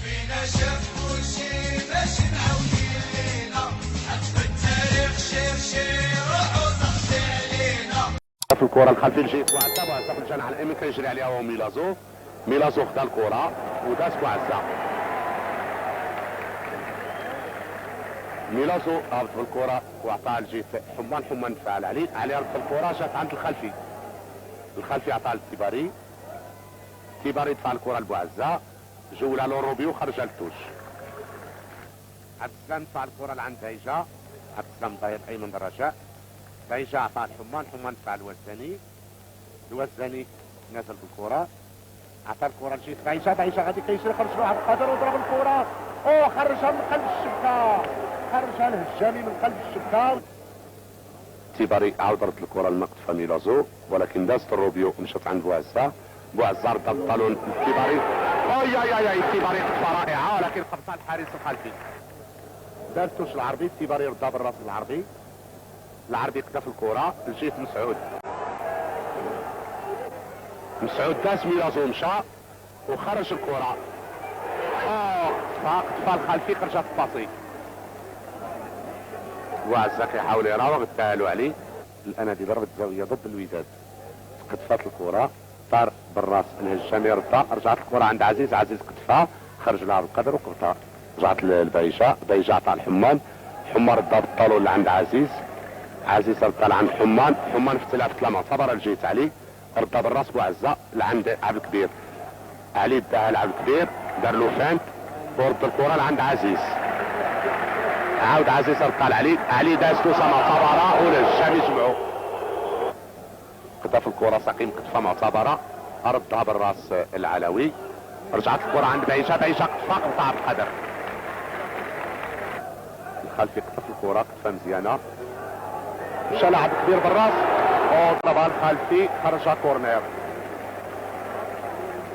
فينا شاف كلشي باش نعاود لينا حتى التاريخ شير روحو تقضي علينا. في الكره الخلفيه جاي بوعزه في الجناح الايمن كيجري عليها هو ميلازو خدا الكره وداز بوعزه. ميلازو هبط بالكره وعطاها لجهه حمان تفاعل عليه رد الكره جات عند الخلفي عطاها للتيباري دفع الكره لبوعزه جولها لوروبيو خرجها للتوش. عبد السلام دفع الكره لعند دايجا عبد السلام ضايع ايمن الرجاء دايجا عطاها لحمان دفع الوزاني نازل بالكره عطى الكره لجهه دايجا غادي كيجري خرج له عبد القادر وضرب الكره خرجها من قلب الشبكه خرجها الهجامي من قلب الشبكه. تيباري عاود رد الكره لمقتفى ميلازو ولكن دازت الروبيو مشات عند بوعزه رد الطالون تيباري تيباري قطفه رائعه ولكن قبضها الحارس الخلفي دازتوش العربي تيباري ردها بالراس العربي قذف الكره لجهه مسعود داز ميلازو مشى وخرج الكره قطفه الخلفي خرجت الباصي وعزة كيحاول يراوغ التعالوا عليه الانادي ضربت زاويه ضد الوداد قطفات الكره طار بالراس الهجامي ردها رجعت الكره عند عزيز قطفها خرج لها بالقدر وقبطها رجعت لدايجا عطاها لحمان ردها بالطالون لعند عزيز ردها لعند حمان في لا معتبره لجهه علي ردها بالراس بوعزه لعند عبد الكبير علي داها لعبد الكبير دار له فانت ورد الكره لعند عزيز عاود عزيز ردها علي داز توسه معتبره والهجامي جمعو قذف الكره سقيم قطفه معتبره ردها بالراس العلوي رجعت الكره عند دايجا قطفه قطع بالقدر الخلفي قطف الكره قطفه مزيانه مشى لاعب كبير بالراس طلبها الخلفي خرجها كورنير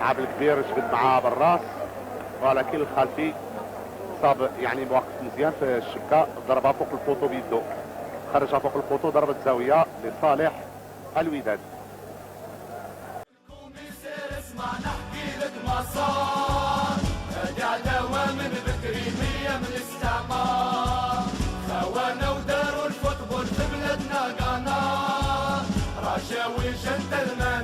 عبد الكبير جبد معاه بالراس ولكن الخلفي صاب يعني موقف مزيان في الشبكه ضربها فوق البوطو بيدو خرجها فوق البوطو ضربت زاويه لصالح الوداد. اسمع نحكي لك ما صار هادي عداوة من بكري مية من الاستعمار خوانا وداروا الفوتبول في بلادنا قناة رشاوي جنتلمان